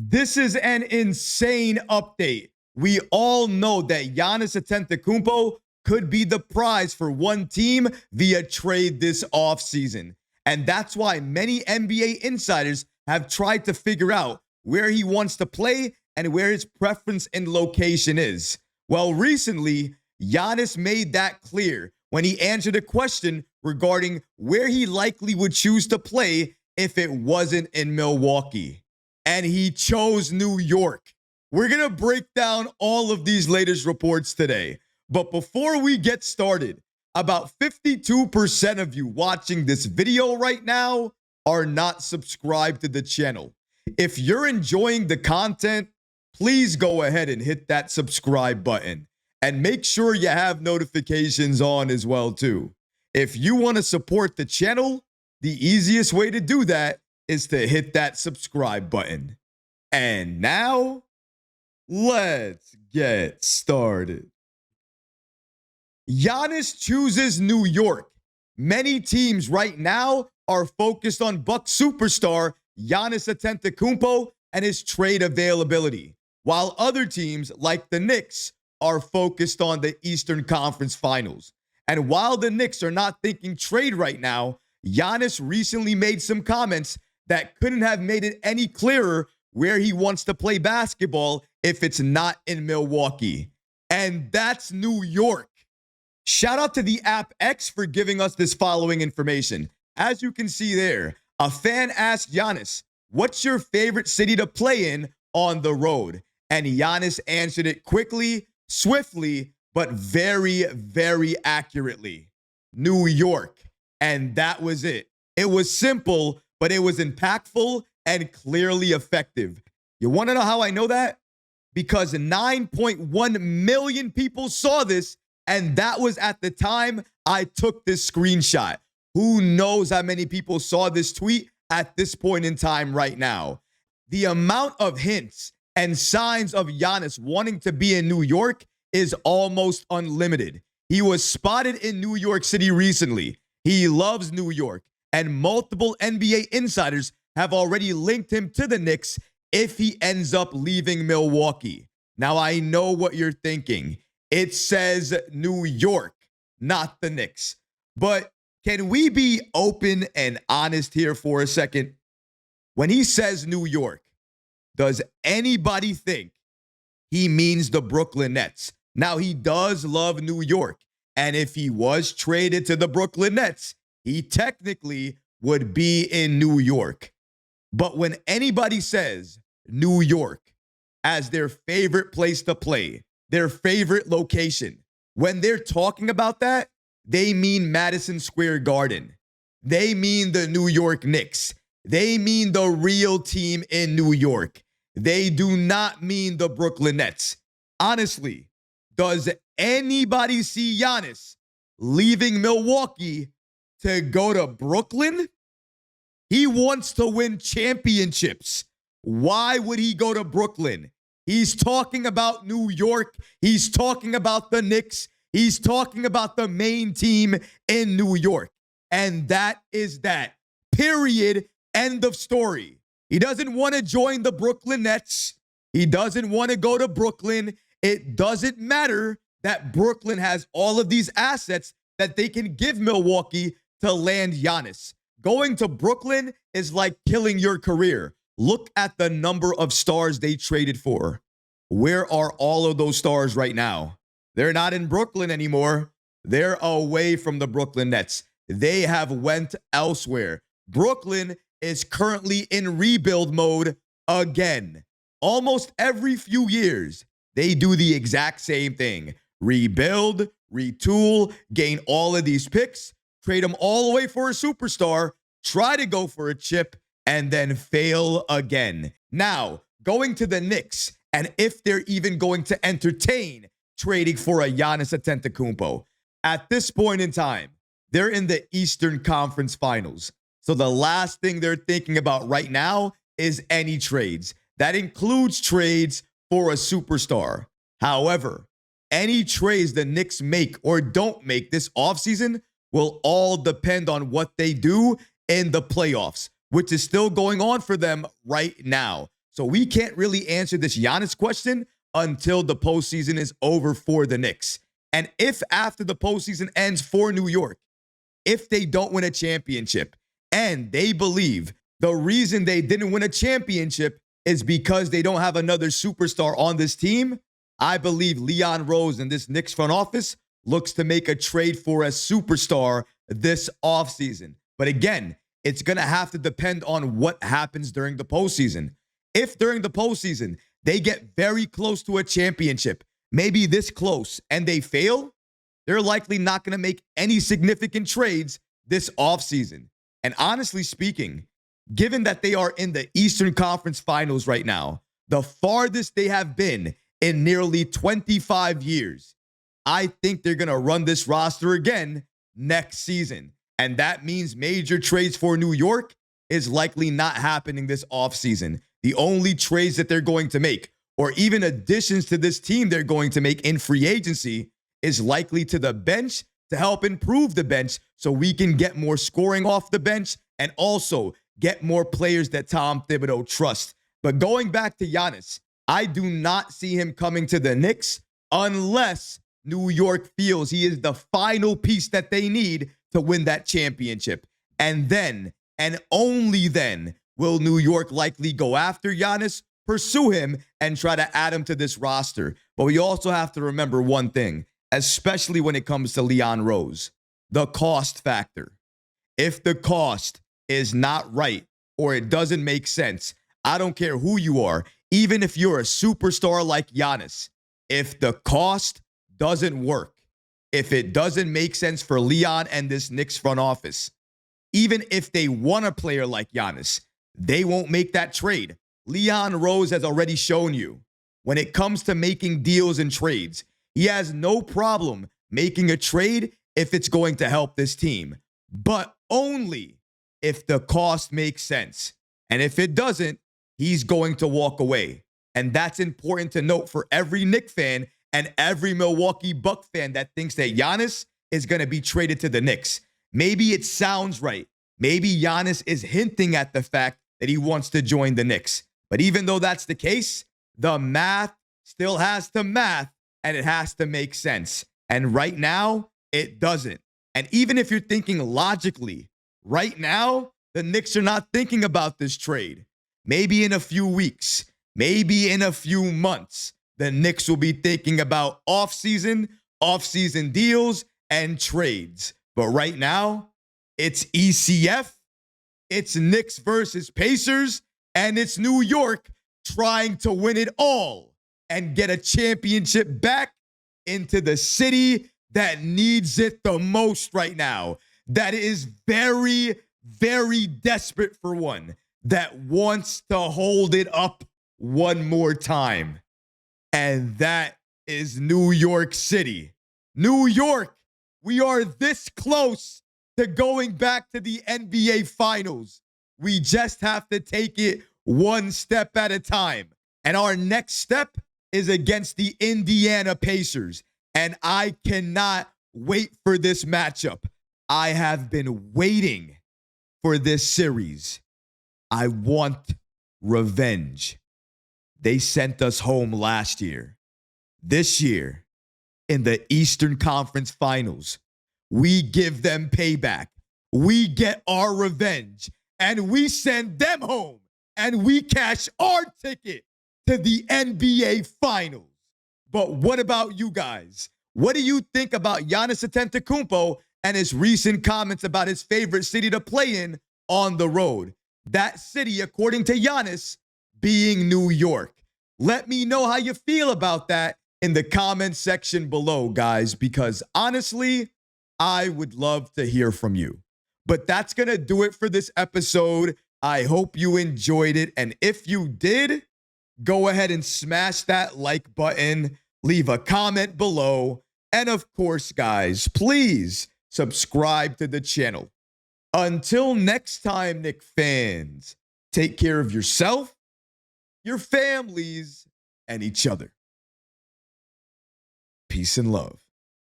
This is an insane update. We all know that Giannis Antetokounmpo could be the prize for one team via trade this offseason. And that's why many NBA insiders have tried to figure out where he wants to play and where his preference and location is. Well, recently, Giannis made that clear when he answered a question regarding where he likely would choose to play if it wasn't in Milwaukee. And he chose New York. We're going to break down all of these latest reports today. But before we get started, about 52% of you watching this video right now are not subscribed to the channel. If you're enjoying the content, please go ahead and hit that subscribe button. And make sure you have notifications on as well too. If you want to support the channel, the easiest way to do that is to hit that subscribe button. And now, let's get started. Giannis chooses New York. Many teams right now are focused on Bucks superstar Giannis Antetokounmpo and his trade availability, while other teams like the Knicks are focused on the Eastern Conference Finals. And while the Knicks are not thinking trade right now, Giannis recently made some comments that couldn't have made it any clearer where he wants to play basketball if it's not in Milwaukee. And that's New York. Shout out to the app X for giving us this following information. As you can see there, a fan asked Giannis, "What's your favorite city to play in on the road?" And Giannis answered it quickly, swiftly, but very, very accurately. New York. And that was it. It was simple, but it was impactful and clearly effective. You want to know how I know that? Because 9.1 million people saw this, and that was at the time I took this screenshot. Who knows how many people saw this tweet at this point in time right now? The amount of hints and signs of Giannis wanting to be in New York is almost unlimited. He was spotted in New York City recently. He loves New York, and multiple NBA insiders have already linked him to the Knicks if he ends up leaving Milwaukee. Now, I know what you're thinking. It says New York, not the Knicks. But can we be open and honest here for a second? When he says New York, does anybody think he means the Brooklyn Nets? Now, he does love New York. And if he was traded to the Brooklyn Nets, he technically would be in New York. But when anybody says New York as their favorite place to play, their favorite location, when they're talking about that, they mean Madison Square Garden. They mean the New York Knicks. They mean the real team in New York. They do not mean the Brooklyn Nets. Honestly, does anybody see Giannis leaving Milwaukee to go to Brooklyn? He wants to win championships. Why would he go to Brooklyn? He's talking about New York. He's talking about the Knicks. He's talking about the main team in New York. And that is that. Period. End of story. He doesn't want to join the Brooklyn Nets. He doesn't want to go to Brooklyn. It doesn't matter that Brooklyn has all of these assets that they can give Milwaukee to land Giannis. Going to Brooklyn is like killing your career. Look at the number of stars they traded for. Where are all of those stars right now? They're not in Brooklyn anymore. They're away from the Brooklyn Nets. They have went elsewhere. Brooklyn is currently in rebuild mode again. Almost every few years, they do the exact same thing. Rebuild, retool, gain all of these picks, trade them all away for a superstar, try to go for a chip, and then fail again. Now, going to the Knicks, and if they're even going to entertain trading for a Giannis Antetokounmpo. At this point in time, they're in the Eastern Conference Finals. So the last thing they're thinking about right now is any trades. That includes trades for a superstar. However, any trades the Knicks make or don't make this offseason will all depend on what they do in the playoffs, which is still going on for them right now. So we can't really answer this Giannis question until the postseason is over for the Knicks. And if after the postseason ends for New York, if they don't win a championship and they believe the reason they didn't win a championship is because they don't have another superstar on this team, I believe Leon Rose and this Knicks front office looks to make a trade for a superstar this offseason. But again, it's going to have to depend on what happens during the postseason. If during the postseason they get very close to a championship, maybe this close, and they fail, they're likely not going to make any significant trades this offseason. And honestly speaking, given that they are in the Eastern Conference Finals right now, the farthest they have been in nearly 25 years, I think they're going to run this roster again next season. And that means major trades for New York is likely not happening this offseason. The only trades that they're going to make, or even additions to this team they're going to make in free agency, is likely to the bench to help improve the bench so we can get more scoring off the bench and also get more players that Tom Thibodeau trusts. But going back to Giannis, I do not see him coming to the Knicks unless New York feels he is the final piece that they need to win that championship. And then, and only then, will New York likely go after Giannis, pursue him, and try to add him to this roster. But we also have to remember one thing, especially when it comes to Leon Rose, the cost factor. If the cost is not right or it doesn't make sense, I don't care who you are, even if you're a superstar like Giannis, if the cost doesn't work, if it doesn't make sense for Leon and this Knicks front office, even if they want a player like Giannis, they won't make that trade. Leon Rose has already shown you when it comes to making deals and trades, he has no problem making a trade if it's going to help this team, but only if the cost makes sense. And if it doesn't, he's going to walk away. And that's important to note for every Knicks fan and every Milwaukee Bucks fan that thinks that Giannis is going to be traded to the Knicks. Maybe it sounds right. Maybe Giannis is hinting at the fact that he wants to join the Knicks. But even though that's the case, the math still has to math and it has to make sense. And right now, it doesn't. And even if you're thinking logically, right now, the Knicks are not thinking about this trade. Maybe in a few weeks, maybe in a few months, the Knicks will be thinking about off-season deals, and trades. But right now, it's ECF, it's Knicks versus Pacers, and it's New York trying to win it all and get a championship back into the city that needs it the most right now, that is very, very desperate for one, that wants to hold it up one more time. And that is New York City. New York, we are this close to going back to the NBA Finals. We just have to take it one step at a time. And our next step is against the Indiana Pacers. And I cannot wait for this matchup. I have been waiting for this series. I want revenge. They sent us home last year. This year, in the Eastern Conference Finals, we give them payback. We get our revenge, and we send them home, and we cash our ticket to the NBA Finals. But what about you guys? What do you think about Giannis Antetokounmpo and his recent comments about his favorite city to play in on the road? That city, according to Giannis, being New York. Let me know how you feel about that in the comment section below, guys, because honestly, I would love to hear from you. But that's going to do it for this episode. I hope you enjoyed it. And if you did, go ahead and smash that like button, leave a comment below. And of course, guys, please subscribe to the channel. Until next time, Knicks fans, take care of yourself, your families, and each other. Peace and love.